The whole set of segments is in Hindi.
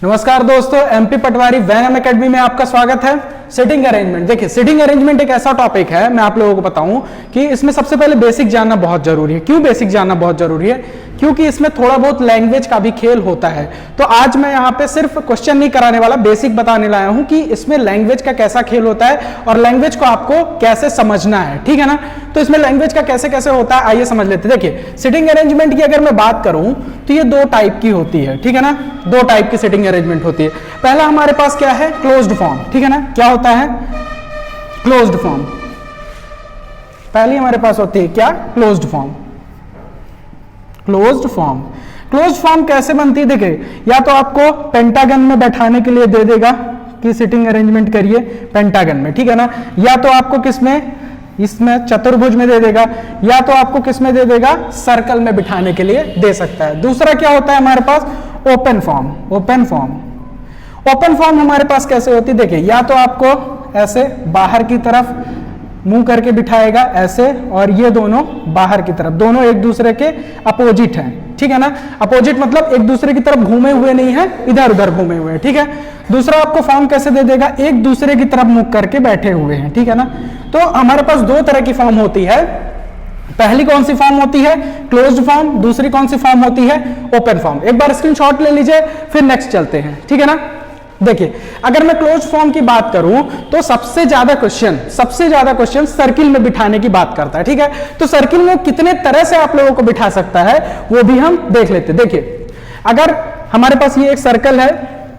नमस्कार दोस्तों, एमपी पटवारी वैनम एकेडमी में आपका स्वागत है। सिटिंग अरेंजमेंट, देखिए सिटिंग अरेंजमेंट एक ऐसा टॉपिक है, मैं आप लोगों को बताऊं कि इसमें सबसे पहले बेसिक जानना बहुत जरूरी है। क्यों बेसिक जानना बहुत जरूरी है? क्योंकि इसमें थोड़ा बहुत लैंग्वेज का भी खेल होता है। तो आज मैं यहाँ पे सिर्फ क्वेश्चन नहीं कराने वाला, बेसिक बताने लाया हूँ कि इसमें लैंग्वेज का कैसा खेल होता है और लैंग्वेज को आपको कैसे समझना है, ठीक है ना। तो इसमें लैंग्वेज का कैसे कैसे होता है आइए समझ लेते हैं। देखिए सिटिंग अरेंजमेंट की अगर मैं बात करूं तो ये दो टाइप की होती है, ठीक है ना। दो टाइप की सिटिंग अरेंजमेंट होती है। पहला हमारे पास क्या है? क्लोज्ड फॉर्म, ठीक है ना। क्या होता है? Closed form. पहली हमारे पास होती है क्या? Closed form. Closed form, closed form कैसे बनती है? देखिए या तो आपको पेंटागन में बैठाने के लिए दे देगा कि सिटिंग अरेंजमेंट करिए पेंटागन में, ठीक है ना। या तो आपको किसमें? इसमें चतुर्भुज में दे देगा, या तो आपको किसमें दे देगा? सर्कल में बिठाने के लिए दे सकता है। दूसरा क्या होता है हमारे पास? Open form. Open form, open form हमारे पास कैसे होती है? देखिए या तो आपको ऐसे बाहर की तरफ मुंह करके बिठाएगा ऐसे, और ये दोनों बाहर की तरफ, दोनों एक दूसरे के अपोजिट हैं, ठीक है ना। अपोजिट मतलब एक दूसरे की तरफ घूमे हुए नहीं है, इधर उधर घूमे हुए हैं, ठीक है। दूसरा आपको फॉर्म कैसे दे देगा? एक दूसरे की तरफ मुख करके बैठे हुए हैं, ठीक है ना। तो हमारे पास दो तरह की फॉर्म होती है। पहली कौन सी फॉर्म होती है? Closed form. दूसरी कौन सी फॉर्म होती है? Open form. एक बार स्क्रीनशॉट ले लीजिए, फिर नेक्स्ट चलते हैं, ठीक है ना। देखिए अगर मैं क्लोज फॉर्म की बात करूं तो सबसे ज्यादा क्वेश्चन सर्किल में बिठाने की बात करता है, ठीक है। तो सर्किल में कितने तरह से आप लोगों को बिठा सकता है वो भी हम देख लेते हैं। देखिए अगर हमारे पास ये एक सर्कल है,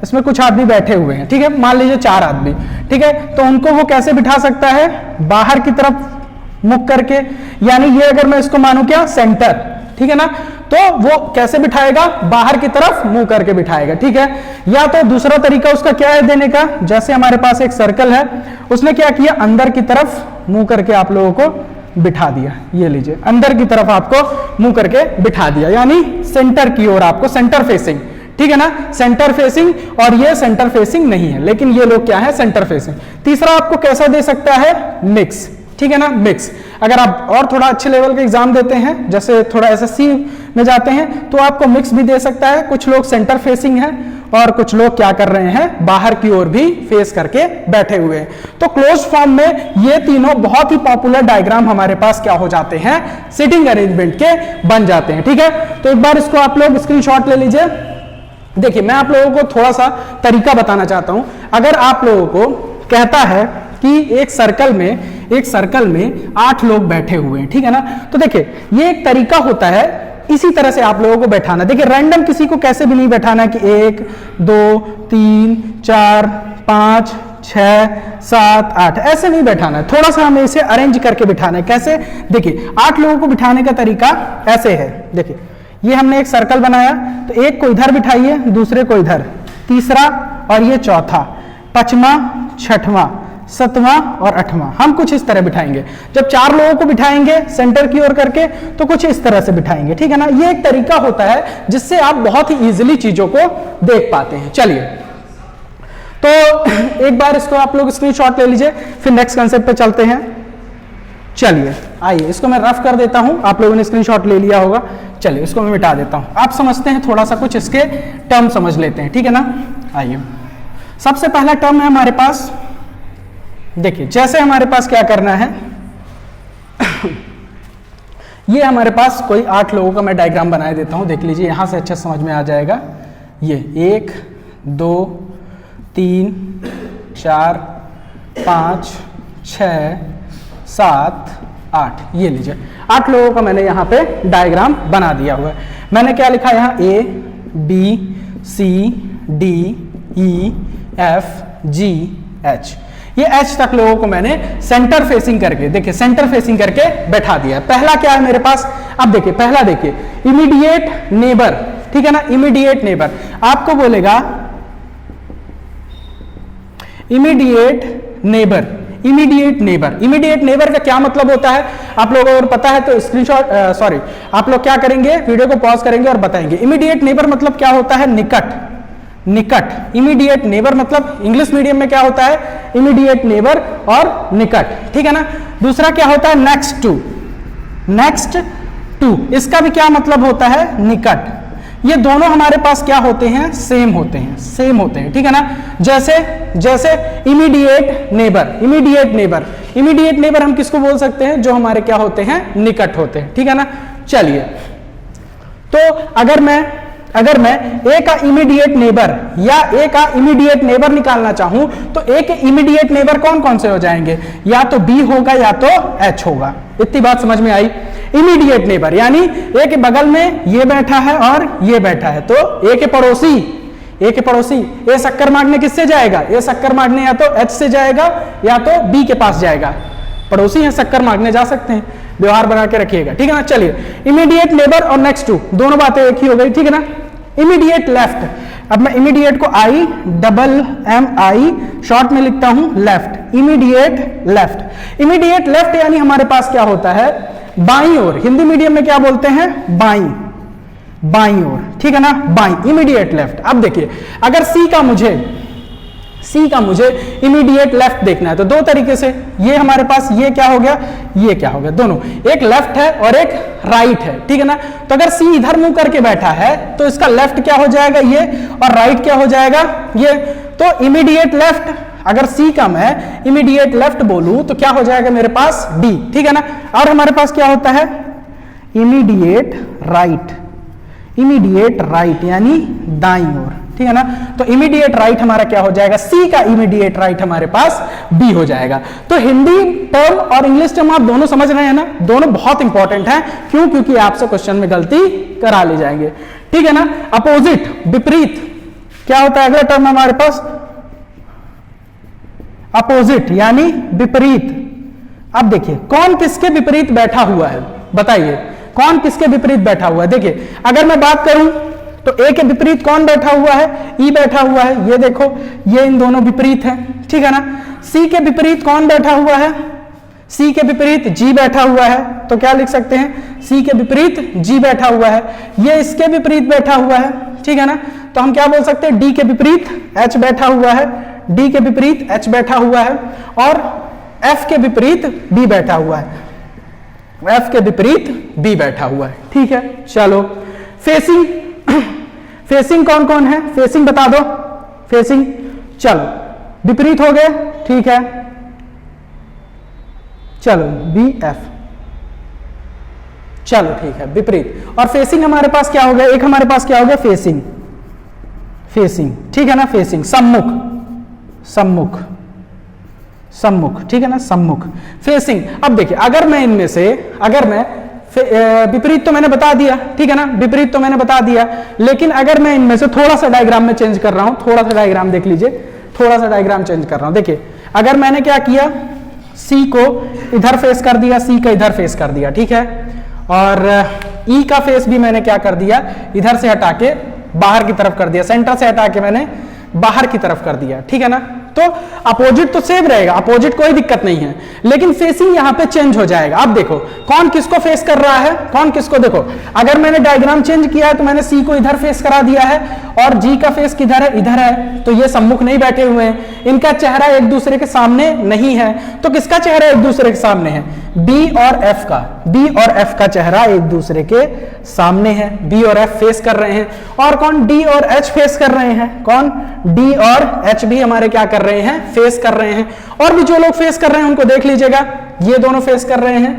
इसमें कुछ आदमी बैठे हुए हैं, ठीक है, मान लीजिए 4 आदमी, ठीक है। तो उनको वो कैसे बिठा सकता है? बाहर की तरफ मुख करके, यानी ये अगर मैं इसको मानूं क्या? सेंटर, ठीक है ना। तो वो कैसे बिठाएगा? बाहर की तरफ मुंह करके बिठाएगा, ठीक है। या तो दूसरा तरीका उसका क्या है देने का? जैसे हमारे पास एक सर्कल है, उसने क्या किया? अंदर की तरफ मुंह करके आप लोगों को बिठा दिया। ये लीजिए अंदर की तरफ आपको मुंह करके बिठा दिया, यानी सेंटर की ओर, आपको सेंटर फेसिंग, ठीक है ना। सेंटर फेसिंग, और ये सेंटर फेसिंग नहीं है, लेकिन ये लोग क्या है? Centre facing. तीसरा आपको कैसा दे सकता है? मिक्स, ठीक है ना। मिक्स, अगर आप और थोड़ा अच्छे लेवल के एग्जाम देते हैं, जैसे थोड़ा एसएससी में जाते हैं, तो आपको मिक्स भी दे सकता है। कुछ लोग सेंटर फेसिंग हैं और कुछ लोग क्या कर रहे हैं? बाहर की ओर भी फेस करके बैठे हुए हैं। तो क्लोज फॉर्म में ये तीनों बहुत ही पॉपुलर डायग्राम हमारे पास क्या हो जाते हैं? सिटिंग अरेंजमेंट के बन जाते हैं, ठीक है। तो एक बार इसको आप लोग स्क्रीनशॉट ले लीजिए। देखिए मैं आप लोगों को थोड़ा सा तरीका बताना चाहता हूं। अगर आप लोगों को कहता है कि एक सर्कल में 8 लोग बैठे हुए हैं, ठीक है ना। तो देखिए ये एक तरीका होता है, इसी तरह से आप लोगों को बैठाना। देखिए रैंडम किसी को कैसे भी नहीं बैठाना कि 1 2 3 4 5 6 7 8 ऐसे नहीं बैठाना है। थोड़ा सा हमें इसे अरेंज करके बिठाना है। कैसे? देखिए 8 लोगों को बिठाने का तरीका ऐसे है। देखिए ये हमने एक सर्कल बनाया, तो एक को इधर बिठाइए, दूसरे को इधर, तीसरा और ये चौथा, पांचवा, छठवां, 7वां और 8वां हम कुछ इस तरह बिठाएंगे। जब 4 लोगों को बिठाएंगे सेंटर की ओर करके, तो कुछ इस तरह से बिठाएंगे, ठीक है ना। ये एक तरीका होता है जिससे आप बहुत ही इजीली चीजों को देख पाते हैं। चलिए तो एक बार इसको आप लोग स्क्रीनशॉट ले लीजिए, फिर नेक्स्ट कंसेप्ट पे चलते हैं। चलिए आइए इसको मैं रफ कर देता हूं, आप लोगों ने स्क्रीनशॉट ले लिया होगा। चलिए इसको मैं मिटा देता हूं, आप समझते हैं थोड़ा सा, कुछ इसके टर्म समझ लेते हैं, ठीक है ना। आइए सबसे पहला टर्म है हमारे पास, देखिए जैसे हमारे पास क्या करना है ये हमारे पास कोई 8 लोगों का मैं डायग्राम बना देता हूं, देख लीजिए यहां से अच्छा समझ में आ जाएगा। ये 1 2 3 4 5 6 7 8, ये लीजिए 8 लोगों का मैंने यहाँ पे डायग्राम बना दिया हुआ है। मैंने क्या लिखा यहाँ? A B C D E F G H, ये H तक लोगों को मैंने सेंटर फेसिंग करके, देखिए सेंटर फेसिंग करके बैठा दिया है। पहला क्या है मेरे पास? अब देखिए पहला देखिए इमीडिएट नेबर, ठीक है ना। इमीडिएट नेबर आपको बोलेगा इमीडिएट नेबर। इमीडिएट नेबर का क्या मतलब होता है आप लोगों को अगर पता है तो स्क्रीनशॉट आप लोग क्या करेंगे? वीडियो को पॉज करेंगे और बताएंगे। इमीडिएट नेबर मतलब क्या होता है? निकट। इमीडिएट नेबर मतलब इंग्लिश मीडियम में क्या होता है? इमीडिएट नेबर और निकट, ठीक है ना। दूसरा क्या होता है? नेक्स्ट टू, इसका भी क्या मतलब होता है? निकट। ये दोनों हमारे पास क्या होते हैं, सेम होते हैं, सेम होते हैं, ठीक है ना। जैसे जैसे immediate neighbour, immediate neighbour, immediate neighbour हम किसको बोल सकते हैं, जो हमारे क्या होते हैं, निकट होते हैं, ठीक है ना। चलिए, तो अगर मैं ए का इमीडिएट नेबर या ए का इमीडिएट नेबर निकालना चाहूं तो ए के इमीडिएट नेबर कौन कौन से हो जाएंगे, या तो बी होगा या तो एच होगा। इतनी बात समझ में आई। इमीडिएट नेबर यानी ए के बगल में ये बैठा है और ये बैठा है, तो ए के पड़ोसी, ए के पड़ोसी, ए शक्कर मांगने किससे जाएगा, ए शक्कर मांगने या तो एच से जाएगा या तो बी के पास जाएगा। पड़ोसी हैं, शक्कर मांगने जा सकते हैं, व्यवहार बना के रखिएगा, ठीक है ना। चलिए, इमीडिएट नेबर और नेक्स्ट टू दोनों बातें एक ही हो गई, ठीक है ना। इमीडिएट लेफ्ट, अब मैं इमीडिएट को IMMI शॉर्ट में लिखता हूं left, immediate left. Immediate left यानी हमारे पास क्या होता है, बाईं ओर, हिंदी मीडियम में क्या बोलते हैं, बाईं, बाईं ओर, ठीक है ना, बाईं, इमीडिएट लेफ्ट। अब देखिए, अगर सी का मुझे इमीडिएट लेफ्ट देखना है तो दो तरीके से, ये हमारे पास ये क्या हो गया, ये क्या हो गया, दोनों, एक लेफ्ट है और एक राइट है, ठीक है ना। तो अगर सी इधर मुंह करके बैठा है तो इसका लेफ्ट क्या हो जाएगा, ये, और राइट क्या हो जाएगा, ये। तो इमीडिएट लेफ्ट, अगर सी का मैं इमीडिएट लेफ्ट बोलूं तो क्या हो जाएगा मेरे पास, डी, ठीक है ना। और हमारे पास क्या होता है, इमीडिएट राइट, इमीडिएट राइट यानी दाईं ओर, ठीक है ना। तो इमीडिएट राइट हमारा क्या हो जाएगा, सी का इमीडिएट राइट हमारे पास बी हो जाएगा। तो हिंदी टर्म और इंग्लिश टर्म आप दोनों समझ रहे हैं ना, दोनों बहुत इंपॉर्टेंट हैं। क्यों, क्योंकि आपसे क्वेश्चन में गलती करा ले जाएंगे, ठीक है ना। अपोजिट, विपरीत, क्या होता है अगला टर्म हमारे पास, अपोजिट यानी विपरीत। अब देखिए, कौन किसके विपरीत बैठा हुआ है, बताइए कौन किसके विपरीत बैठा हुआ है। देखिए, अगर मैं बात करूं तो ए के विपरीत कौन बैठा हुआ है, ई बैठा हुआ है, ये देखो, ये इन दोनों विपरीत है, ठीक है ना। सी के विपरीत कौन बैठा हुआ है, सी के विपरीत जी बैठा हुआ है, तो क्या लिख सकते हैं, सी के विपरीत जी बैठा हुआ है। ये इसके विपरीत बैठा हुआ है, ठीक है ना। तो हम क्या बोल सकते हैं, डी के विपरीत एच बैठा हुआ है, डी के विपरीत एच बैठा हुआ है, और एफ के विपरीत बी बैठा हुआ है, एफ के विपरीत बी बैठा हुआ है, ठीक है। चलो, फेसिंग, फेसिंग कौन कौन है, फेसिंग बता दो, फेसिंग, चलो विपरीत हो गए, ठीक है। चलो बी एफ, चलो ठीक है, विपरीत। और फेसिंग हमारे पास क्या हो गया, एक हमारे पास क्या हो गया, फेसिंग, फेसिंग, ठीक है ना, फेसिंग, सम्मुख, सम्मुख, सम्मुख, ठीक है ना, सम्मुख, फेसिंग। अब देखिए, अगर मैं इनमें से, अगर मैं विपरीत तो मैंने बता दिया, ठीक है ना, विपरीत तो मैंने बता दिया, लेकिन अगर मैं इनमें से थोड़ा सा डायग्राम में चेंज कर रहा हूं, थोड़ा सा डायग्राम देख लीजिए, थोड़ा सा डायग्राम चेंज कर रहा हूं। देखिए, अगर मैंने क्या किया, सी को इधर फेस कर दिया, सी का इधर फेस कर दिया, ठीक है, और ई का फेस भी मैंने क्या कर दिया, इधर से हटा के बाहर की तरफ कर दिया, सेंटर से हटा के मैंने बाहर की तरफ कर दिया, ठीक है ना। तो अपोजिट तो सेम रहेगा, अपोजिट कोई दिक्कत नहीं है, लेकिन फेसिंग यहां पे चेंज हो जाएगा। अब देखो, कौन किसको फेस कर रहा है, कौन किसको, देखो अगर मैंने डायग्राम चेंज किया है तो मैंने सी को इधर फेस करा दिया है और जी का फेस किधर है, इधर है, तो ये सम्मुख नहीं बैठे हुए हैं, इनका चेहरा एक दूसरे के सामने नहीं है। तो किसका चेहरा एक दूसरे के सामने है, बी और एफ का, बी और एफ का चेहरा एक दूसरे के सामने है, बी और एफ फेस कर रहे हैं। और कौन, डी और एच फेस कर रहे हैं, कौन, डी और एच भी हमारे क्या कर रहे हैं, फेस कर रहे हैं। और भी जो लोग फेस कर रहे हैं उनको देख लीजिएगा, ये दोनों फेस कर रहे हैं,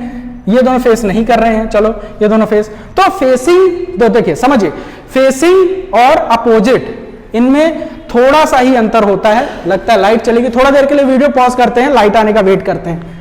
ये दोनों फेस नहीं कर रहे हैं, चलो ये दोनों फेस। तो फेसिंग, तो देखिए समझिए, फेसिंग और अपोजिट इनमें थोड़ा सा ही अंतर होता है। लगता है लाइट चलेगी, थोड़ा देर के लिए वीडियो पॉज करते हैं, लाइट आने का वेट करते हैं।